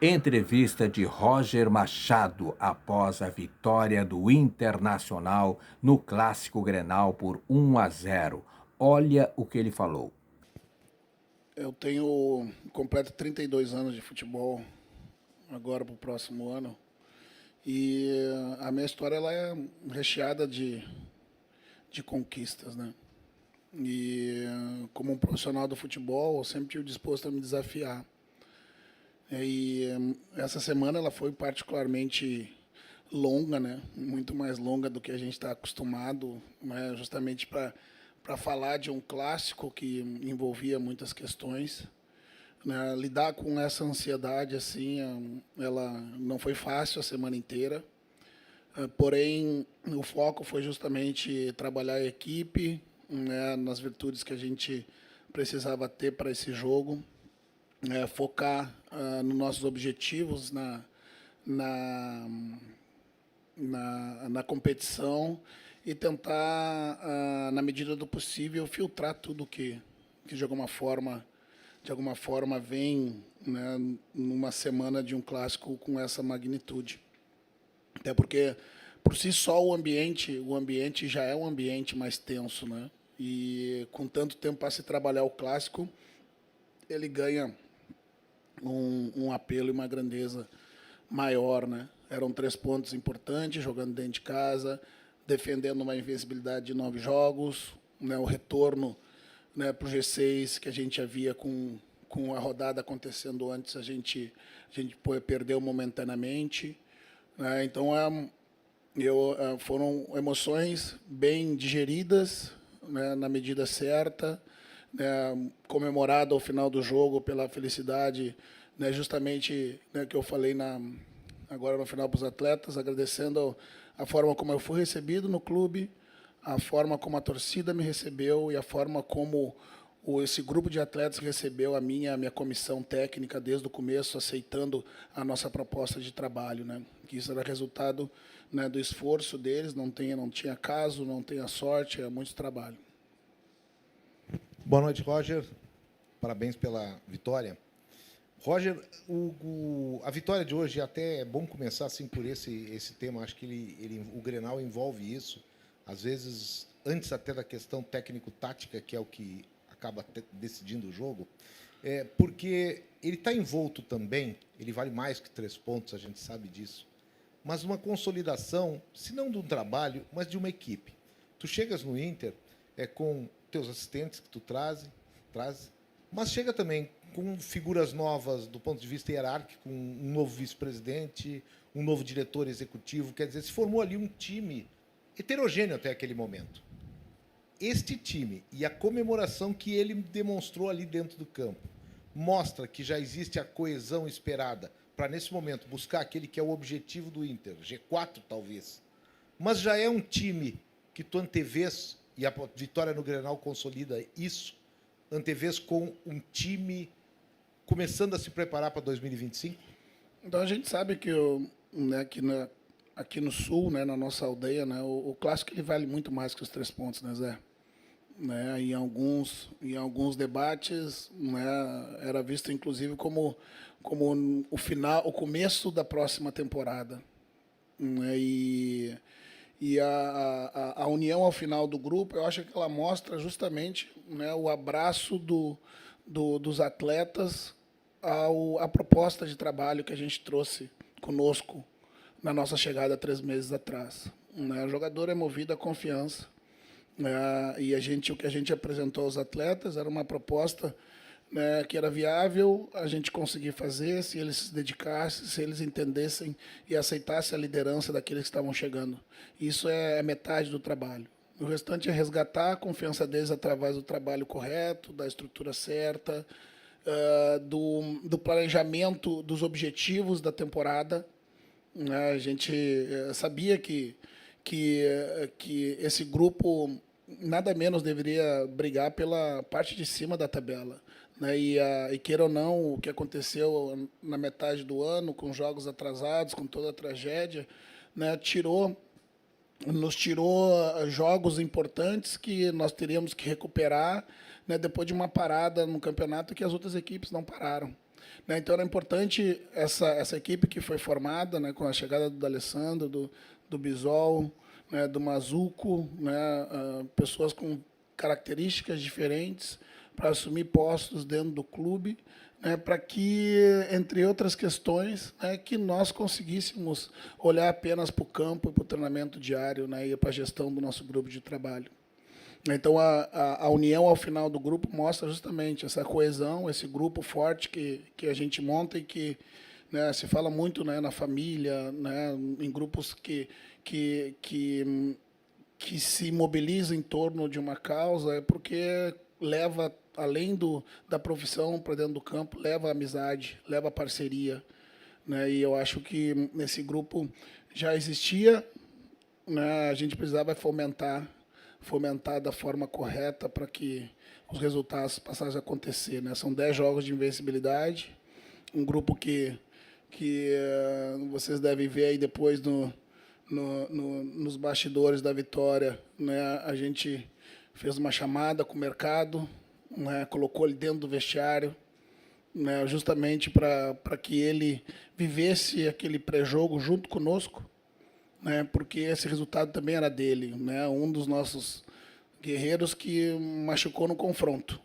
Entrevista de Roger Machado após a vitória do Internacional no Clássico Grenal por 1-0. Olha o que ele falou. Eu tenho completo 32 anos de futebol agora para o próximo ano. E a minha história ela é recheada de conquistas, né? E como um profissional do futebol, eu sempre estive disposto a me desafiar. E essa semana ela foi particularmente longa, né? Muito mais longa do que a gente está acostumado, né? Justamente para falar de um clássico que envolvia muitas questões. Né? Lidar com essa ansiedade assim, ela não foi fácil a semana inteira. Porém, o foco foi justamente trabalhar a equipe, né, nas virtudes que a gente precisava ter para esse jogo, focar nos nossos objetivos, na, na competição e tentar, na medida do possível, filtrar tudo que de alguma forma vem, né, numa semana de um clássico com essa magnitude. Até porque, por si só, o ambiente já é um ambiente mais tenso, né? E com tanto tempo para se trabalhar o clássico, ele ganha um apelo e uma grandeza maior, né? Eram 3 pontos importantes, jogando dentro de casa, defendendo uma invencibilidade de 9 jogos, né? O retorno, né, para o G6 que a gente havia com a rodada acontecendo antes, a gente perdeu momentaneamente. Né? Então, foram emoções bem digeridas, né, na medida certa, né, comemorado ao final do jogo pela felicidade, né, justamente, né, que eu falei agora no final para os atletas, agradecendo a forma como eu fui recebido no clube, a forma como a torcida me recebeu e a forma como esse grupo de atletas recebeu a minha comissão técnica desde o começo, aceitando a nossa proposta de trabalho, né? Que isso era resultado, né, do esforço deles, não tinha caso, não tinha sorte, é muito trabalho. Boa noite, Roger. Parabéns pela vitória. Roger, a vitória de hoje, até é bom começar assim por esse tema, acho que o Grenal envolve isso, às vezes, antes até da questão técnico-tática, que é o que acaba decidindo o jogo, porque ele está envolto também, ele vale mais que 3 pontos, a gente sabe disso, mas uma consolidação, se não de um trabalho, mas de uma equipe. Tu chegas no Inter com teus assistentes que tu traz, mas chega também com figuras novas do ponto de vista hierárquico, um novo vice-presidente, um novo diretor executivo, quer dizer, se formou ali um time heterogêneo até aquele momento. Este time e a comemoração que ele demonstrou ali dentro do campo mostra que já existe a coesão esperada para, nesse momento, buscar aquele que é o objetivo do Inter, G4 talvez. Mas já é um time que tu antevês, e a vitória no Grenal consolida isso, antevês com um time começando a se preparar para 2025? Então a gente sabe que né, aqui no Sul, né, na nossa aldeia, né, o clássico ele vale muito mais que os 3 pontos, né, Zé? Né, em alguns debates, né, era visto inclusive como o começo da próxima temporada, né, e a união ao final do grupo, eu acho que ela mostra justamente, né, o abraço dos atletas à proposta de trabalho que a gente trouxe conosco na nossa chegada 3 meses atrás. Né? O jogador é movido à confiança. E o que a gente apresentou aos atletas era uma proposta, né, que era viável a gente conseguir fazer se eles se dedicassem, se eles entendessem e aceitassem a liderança daqueles que estavam chegando. Isso é metade do trabalho. O restante é resgatar a confiança deles através do trabalho correto, da estrutura certa, do planejamento dos objetivos da temporada. Né? A gente sabia que esse grupo nada menos deveria brigar pela parte de cima da tabela. Né? E queira ou não, o que aconteceu na metade do ano, com jogos atrasados, com toda a tragédia, né, nos tirou jogos importantes que nós teríamos que recuperar, né, depois de uma parada no campeonato que as outras equipes não pararam. né? Então era importante essa equipe que foi formada, né, com a chegada do D'Alessandro, do Bisol, né, do Mazuco, né, pessoas com características diferentes para assumir postos dentro do clube, né, para que, entre outras questões, né, que nós conseguíssemos olhar apenas para o campo e para o treinamento diário, né, e para a gestão do nosso grupo de trabalho. Então, a união ao final do grupo mostra justamente essa coesão, esse grupo forte que a gente monta e que, né, se fala muito, né, na família, né, em grupos que se mobilizam em torno de uma causa, é porque leva, além da profissão para dentro do campo, leva a amizade, leva a parceria, né? E eu acho que nesse grupo já existia, né? A gente precisava fomentar da forma correta para que os resultados passassem a acontecer, né? São 10 jogos de invencibilidade, um grupo que vocês devem ver aí depois nos bastidores da vitória, né? A gente fez uma chamada com o mercado, né? Colocou ele dentro do vestiário, né? Justamente para que ele vivesse aquele pré-jogo junto conosco, né? Porque esse resultado também era dele, né? Um dos nossos guerreiros que machucou no confronto,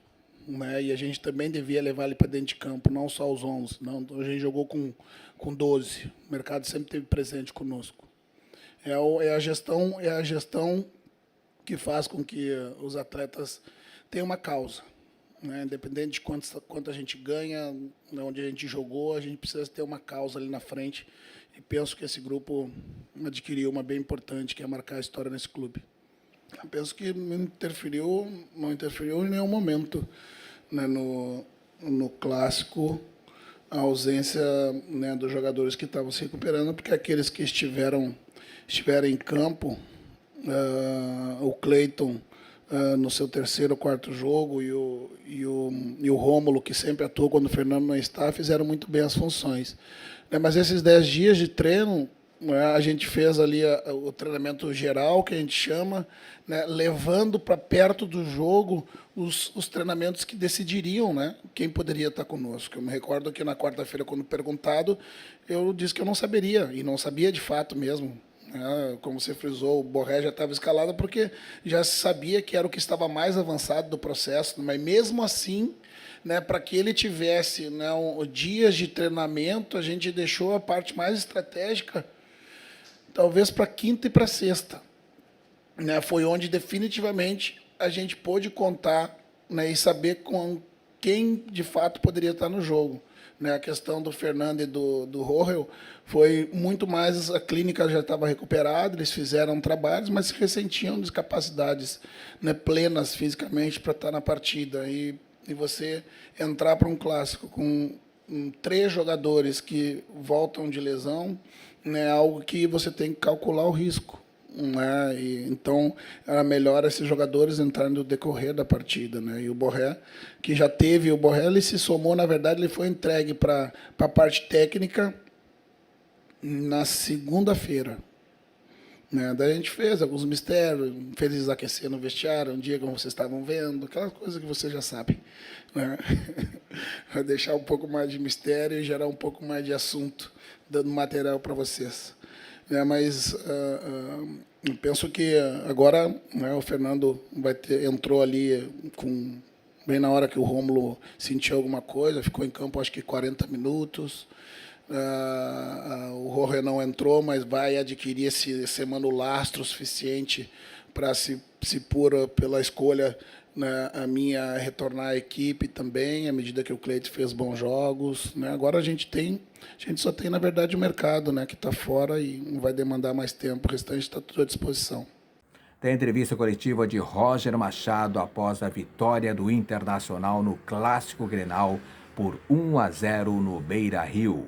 né? E a gente também devia levar ele para dentro de campo, não só os 11. Não, a gente jogou com 12. O mercado sempre esteve presente conosco. É a gestão que faz com que os atletas tenham uma causa, né? Independente de quanto a gente ganha, onde a gente jogou, a gente precisa ter uma causa ali na frente. E penso que esse grupo adquiriu uma bem importante, que é marcar a história nesse clube. Eu penso que não interferiu em nenhum momento, né, no clássico, a ausência, né, dos jogadores que estavam se recuperando, porque aqueles que estiveram em campo, o Cleiton no seu terceiro ou quarto jogo e o Rômulo, que sempre atuou quando o Fernando não está, fizeram muito bem as funções. Mas esses 10 dias de treino, a gente fez ali o treinamento geral, que a gente chama, né, levando para perto do jogo os treinamentos que decidiriam, né, quem poderia estar conosco. Eu me recordo que na quarta-feira, quando perguntado, eu disse que eu não saberia, e não sabia de fato mesmo. Como você frisou, o Borré já estava escalado porque já se sabia que era o que estava mais avançado do processo, mas mesmo assim, né, para que ele tivesse, né, dias de treinamento, a gente deixou a parte mais estratégica, talvez para quinta e para sexta, né? Foi onde definitivamente a gente pôde contar, né, e saber com quem de fato poderia estar no jogo, né? A questão do Fernando e do Rohel foi muito mais, a clínica já estava recuperada, eles fizeram trabalhos, mas se ressentiam de capacidades, né, plenas fisicamente para estar na partida. E você entrar para um clássico com 3 jogadores que voltam de lesão, né, é algo que você tem que calcular o risco, né? Então, era melhor esses jogadores entrarem no decorrer da partida, né? E o Borré, que já teve, ele se somou, na verdade, ele foi entregue para a parte técnica na segunda-feira, né? Daí a gente fez alguns mistérios, fez eles aquecer no vestiário, um dia como vocês estavam vendo, aquelas coisas que vocês já sabem, né? Vai deixar um pouco mais de mistério e gerar um pouco mais de assunto, dando material para vocês. Mas eu penso que agora, né, o Fernando entrou ali bem na hora que o Rômulo sentiu alguma coisa, ficou em campo acho que 40 minutos. O Rohel não entrou, mas vai adquirir esse lastro suficiente para se pôr pela escolha, né, a minha retornar à equipe também, à medida que o Cleiton fez bons jogos, né? Agora a gente só tem, na verdade, o mercado, né, que está fora e não vai demandar mais tempo, o restante está tudo à disposição. Tem entrevista coletiva de Roger Machado após a vitória do Internacional no Clássico Grenal por 1-0 no Beira-Rio.